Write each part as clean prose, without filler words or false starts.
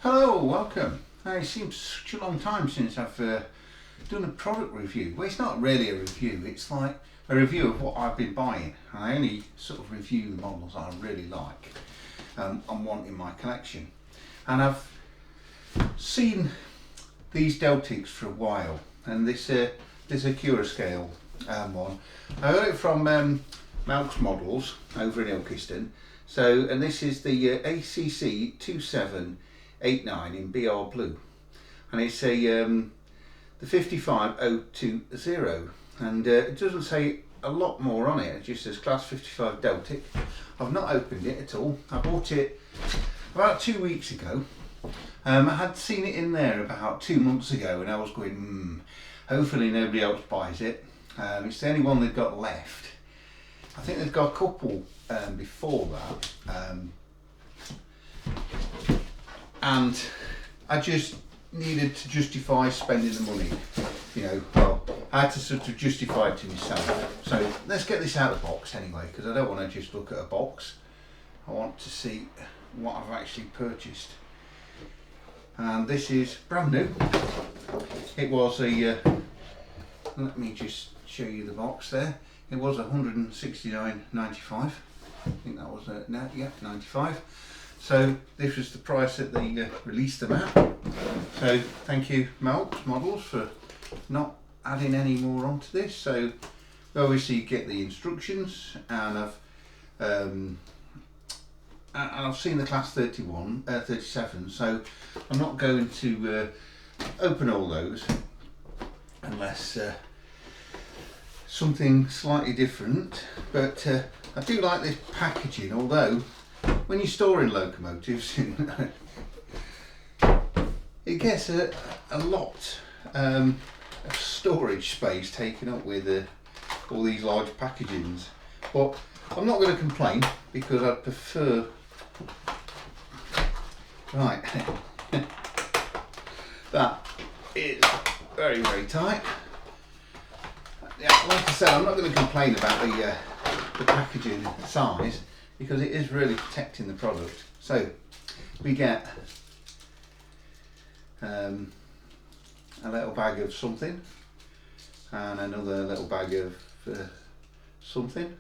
Hello, welcome. It seems such a long time since I've done a product review. Well, it's not really a review, it's like a review of what I've been buying. I only sort of review the models I really like and want in my collection. And I've seen these Deltics for a while, and this Accurascale one. I got it from Melk's Models over in Ilkeston. So, and this is the ACC2789 in BR Blue, and it's a the 55020, and it doesn't say a lot more on it. It just says Class 55 Deltic. I've not opened it at all. I bought it about 2 weeks ago. I had seen it in there about 2 months ago, and I was going, hopefully nobody else buys it. It's the only one they've got left. I think they've got a couple before that, and I just needed to justify spending the money. You know, well, I had to sort of justify it to myself. So let's get this out of the box anyway, because I don't want to just look at a box. I want to see what I've actually purchased. And this is brand new. It was a, let me just show you the box there. It was $169.95. I think that was yeah, 95. So this was the price that they released them at. So thank you, Melk's Models, for not adding any more onto this. So obviously you get the instructions, and I've seen the class 37. So I'm not going to open all those unless something slightly different. But I do like this packaging, although when you're storing locomotives it gets a lot of storage space taken up with all these large packagings. But I'm not going to complain, because I prefer, right, that is very, very tight. Yeah, like I said, I'm not going to complain about the packaging size, because it is really protecting the product. So we get a little bag of something, and another little bag of something.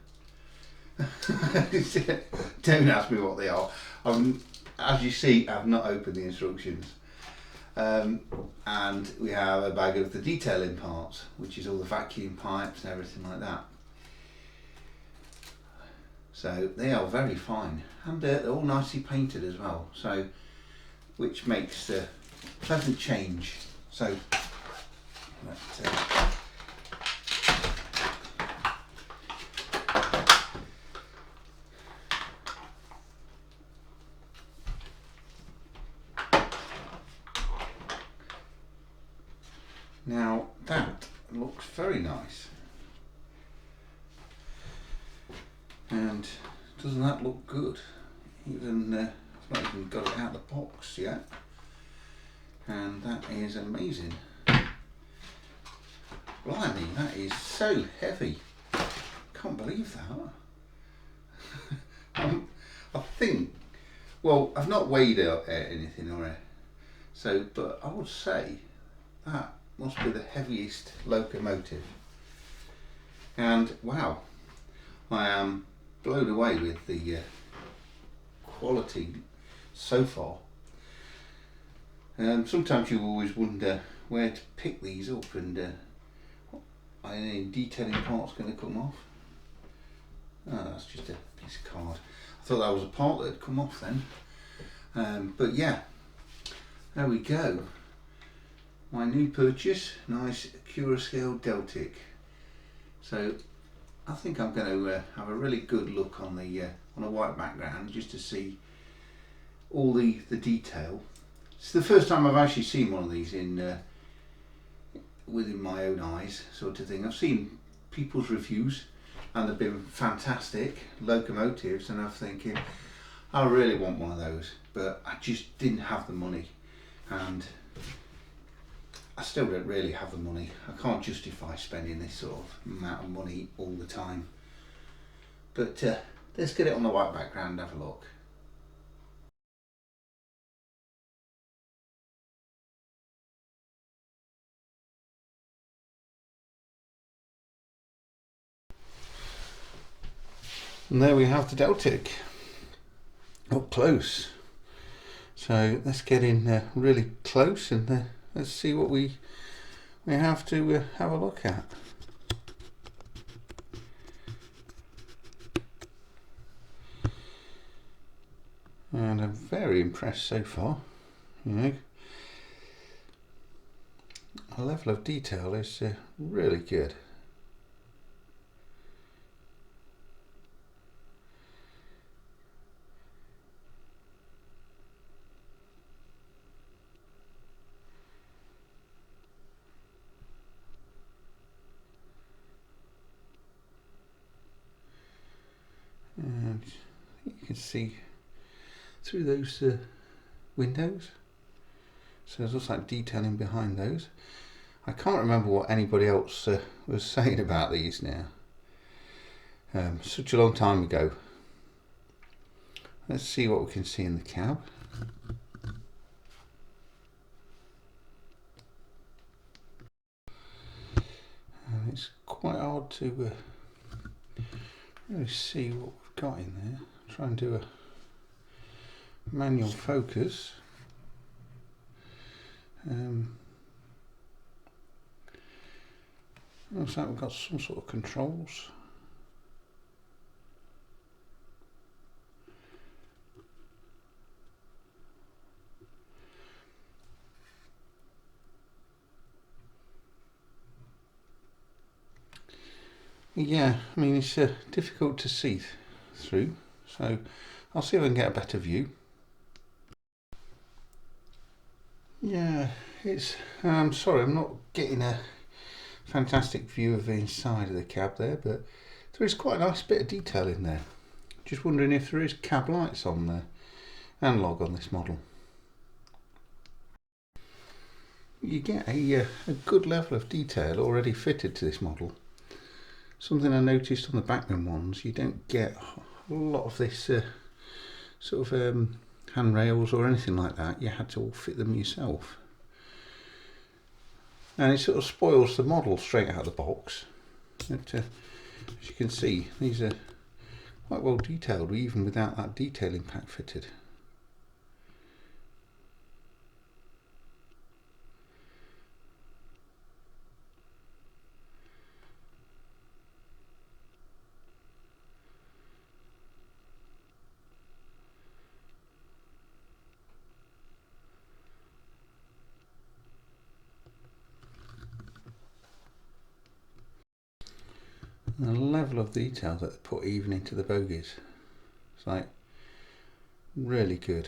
Don't ask me what they are. As you see, I've not opened the instructions. And we have a bag of the detailing parts, which is all the vacuum pipes and everything like that. So they are very fine, and they're all nicely painted as well, so which makes a pleasant change. So now that looks very nice. And doesn't that look good? Even I've not even got it out of the box yet, and that is amazing. Blimey, that is so heavy. Can't believe that. I think, well, I've not weighed out anything or so, but I would say that must be the heaviest locomotive. And wow, I am blown away with the quality so far. Sometimes you always wonder where to pick these up, and are any detailing parts going to come off? Oh, that's just a piece of card. I thought that was a part that had come off then. But yeah, there we go. My new purchase, nice Accurascale Deltic. So I think I'm going to have a really good look on the on a white background, just to see all the detail. It's the first time I've actually seen one of these in within my own eyes, sort of thing. I've seen people's reviews, and they've been fantastic locomotives, and I'm thinking I really want one of those, but I just didn't have the money, and I still don't really have the money. I can't justify spending this sort of amount of money all the time. But let's get it on the white background and have a look. And there we have the Deltic up close. So let's get in really close and let's see what we have to have a look at. And I'm very impressed so far. You know, the level of detail is really good. And you can see through those windows, so it looks like detailing behind those. I can't remember what anybody else was saying about these now. Such a long time ago. Let's see what we can see in the cab. And it's quite hard to really see what we've got in there. Try and do a manual focus. Looks like we've got some sort of controls. Yeah, I mean it's difficult to see through, so I'll see if I can get a better view. Yeah, it's sorry I'm not getting a fantastic view of the inside of the cab there, but there is quite a nice bit of detail in there. Just wondering if there is cab lights on the analog on this model. You get a good level of detail already fitted to this model. Something I noticed on the Bachmann ones, you don't get a lot of this sort of handrails or anything like that. You had to all fit them yourself. And it sort of spoils the model straight out of the box. But, as you can see, these are quite well detailed even without that detailing pack fitted. The level of detail that they put even into the bogies, it's like really good.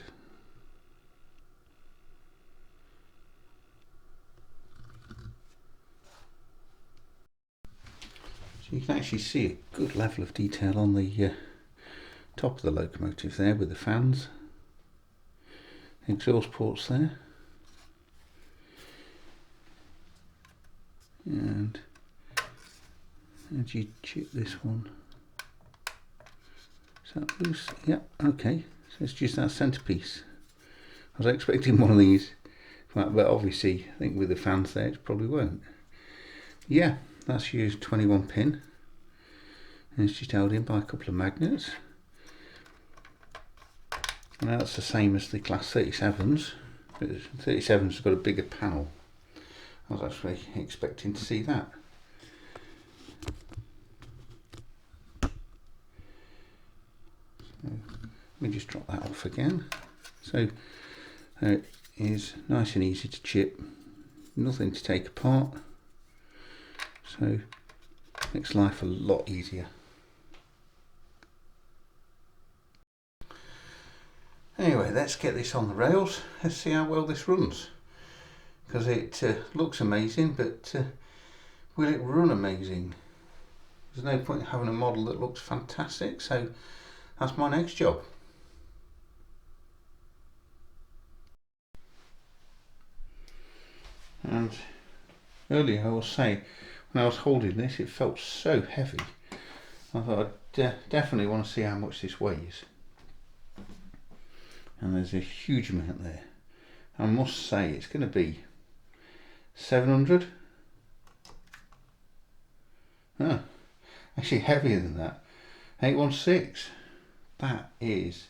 So you can actually see a good level of detail on the top of the locomotive there with the fans, exhaust ports there, and as you chip this one, is that loose? Yep, okay, so it's just that centerpiece. I was expecting one of these, but obviously I think with the fans there it probably won't. Yeah, that's used 21 pin, and it's just held in by a couple of magnets. And that's the same as the class 37s, but 37s have got a bigger panel. I was actually expecting to see that. Let me just drop that off again. So it is nice and easy to chip, nothing to take apart, so makes life a lot easier. Anyway, let's get this on the rails. Let's see how well this runs, because it looks amazing, but will it run amazing? There's no point in having a model that looks fantastic, so that's my next job. And earlier I was saying, when I was holding this, it felt so heavy. I thought I'd definitely want to see how much this weighs. And there's a huge amount there. I must say it's going to be 700. Actually heavier than that. 816. That is,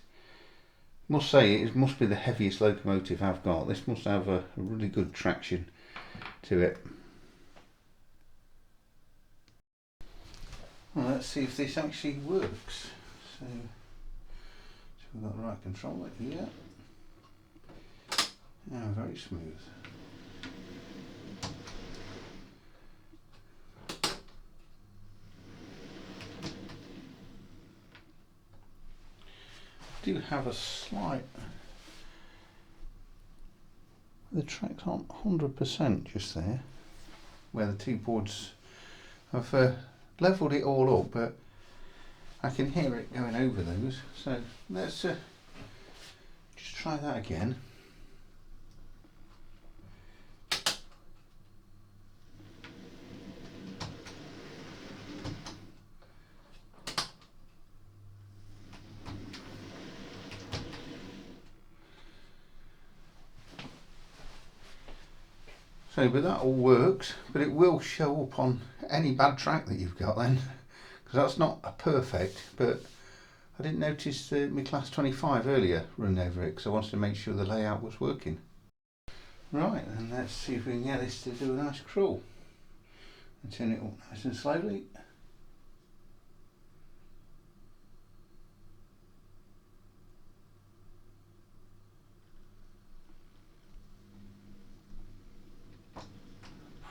must say, it must be the heaviest locomotive I've got. This must have a really good traction to it. Well, let's see if this actually works. So we've got the right controller here. Oh, very smooth. Do have a slight, the track's on 100% just there, where the two boards have levelled it all up, but I can hear it going over those. So let's just try that again. So, but that all works, but it will show up on any bad track that you've got then, because that's not a perfect, but I didn't notice my class 25 earlier running over it, because I wanted to make sure the layout was working. Right, and let's see if we can get this to do a nice crawl. And turn it up nice and slowly.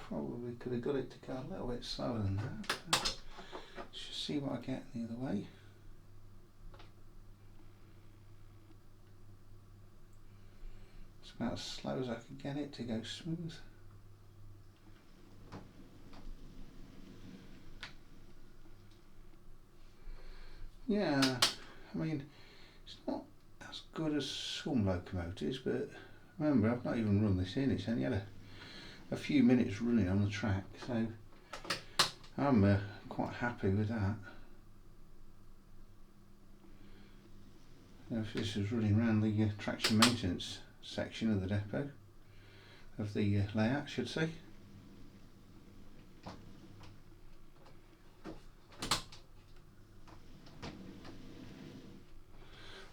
Probably could have got it to go a little bit slower than that. Let's just see what I get the other way. It's about as slow as I could get it to go smooth. Yeah, I mean, it's not as good as some locomotives, but remember, I've not even run this in, it's only had a few minutes running on the track, so I'm quite happy with that. If this is running around the traction maintenance section of the depot, of the layout, I should say.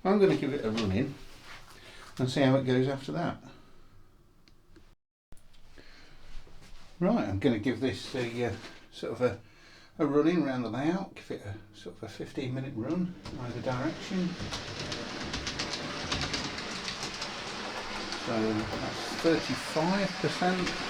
I'm going to give it a run in and see how it goes after that. Right, I'm going to give this a sort of a run in around the layout, give it a sort of a 15-minute run either direction. So that's 35%.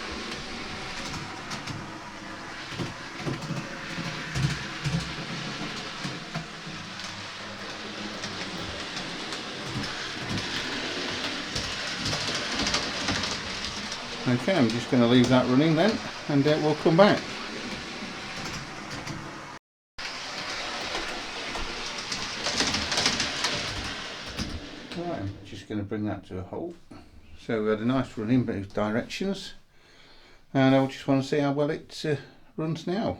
Okay, I'm just going to leave that running then, and we'll come back. Right, I'm just going to bring that to a halt. So we had a nice run in both directions, and I just want to see how well it runs now.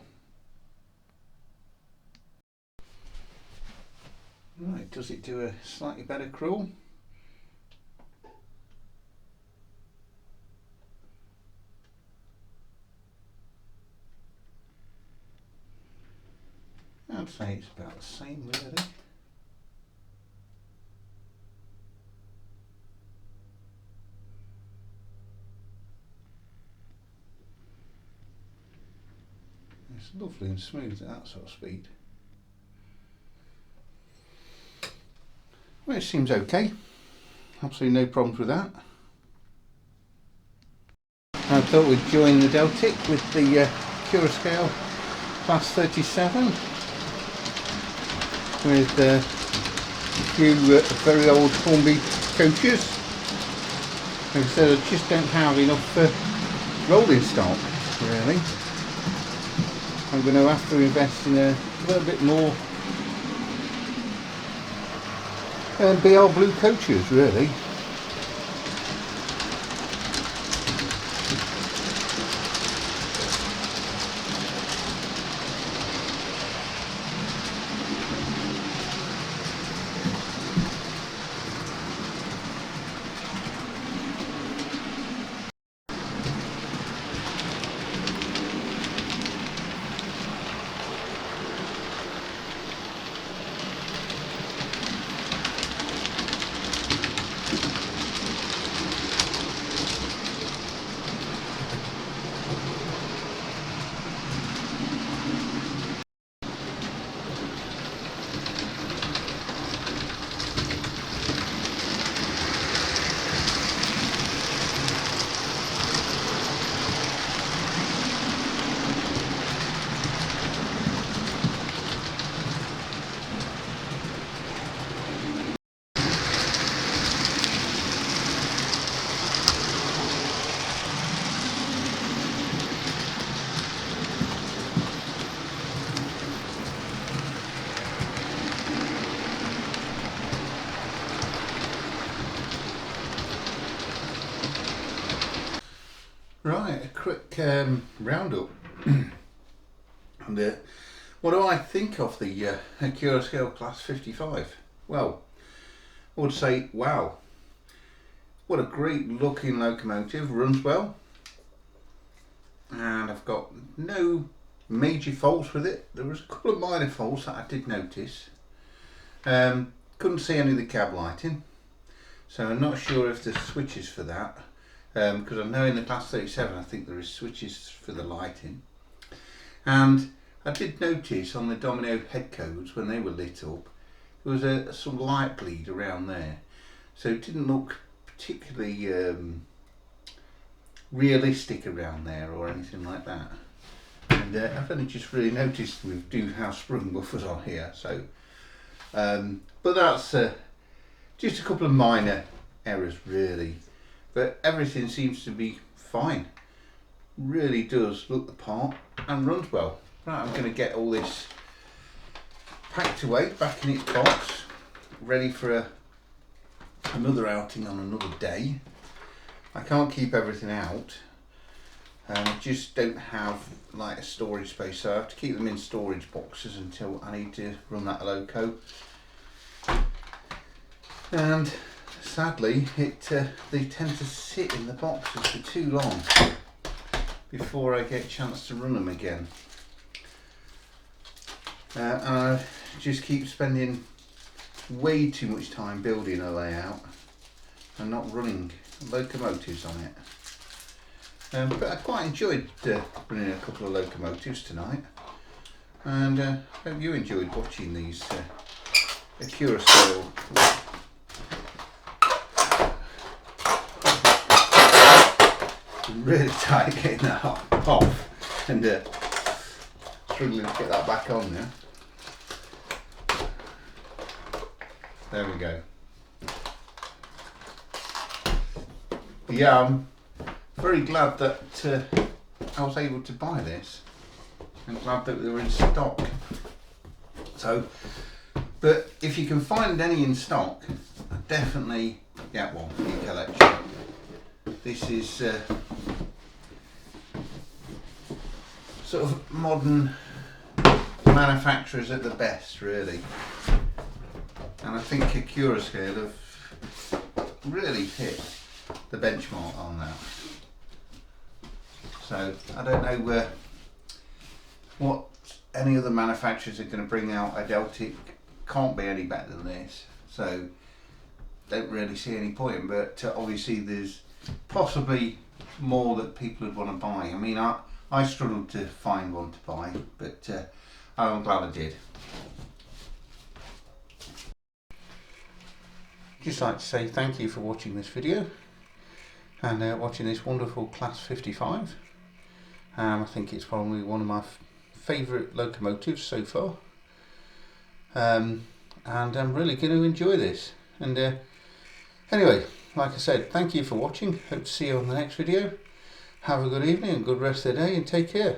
Right, does it do a slightly better crawl? I'd say it's about the same really. It's lovely and smooth at that sort of speed. Well, it seems okay. Absolutely no problems with that. I thought we'd join the Deltic with the Accurascale Class 37 with a few very old Hornby coaches. Like I said, I just don't have enough rolling stock really. I'm going to have to invest in a little bit more BL Blue coaches really. Right, a quick roundup. And what do I think of the Accurascale Class 55? Well, I would say, wow, what a great looking locomotive, runs well, and I've got no major faults with it. There was a couple of minor faults that I did notice. Couldn't see any of the cab lighting, so I'm not sure if there's switches for that, because I know in the Class 37 I think there is switches for the lighting. And I did notice on the Domino head codes when they were lit up, there was some light bleed around there, so it didn't look particularly realistic around there or anything like that. And I've only just really noticed we do have sprung buffers on here, so but that's just a couple of minor errors really, but everything seems to be fine. Really does look the part and runs well. Right, I'm going to get all this packed away back in its box, ready for another outing on another day. I can't keep everything out, I just don't have like a storage space, so I have to keep them in storage boxes until I need to run that loco. And sadly they tend to sit in the boxes for too long before I get a chance to run them again. And I just keep spending way too much time building a layout and not running locomotives on it. But I quite enjoyed running a couple of locomotives tonight, and hope you enjoyed watching these Accurascale. Really tight getting that off, and struggling to get that back on now. There we go. Yeah, I'm very glad that I was able to buy this. I'm glad that they were in stock. So, but if you can find any in stock, definitely get one for your collection. This is sort of modern manufacturers at the best, really. And I think Accurascale have really hit the benchmark on that. So I don't know what any other manufacturers are going to bring out. A Deltic can't be any better than this, so don't really see any point. But obviously there's possibly more that people would want to buy. I mean, I struggled to find one to buy, but I'm glad I did. Just like to say thank you for watching this video and watching this wonderful Class 55. I think it's probably one of my favourite locomotives so far, and I'm really going to enjoy this. And anyway, like I said, thank you for watching. Hope to see you on the next video. Have a good evening and good rest of the day, and take care.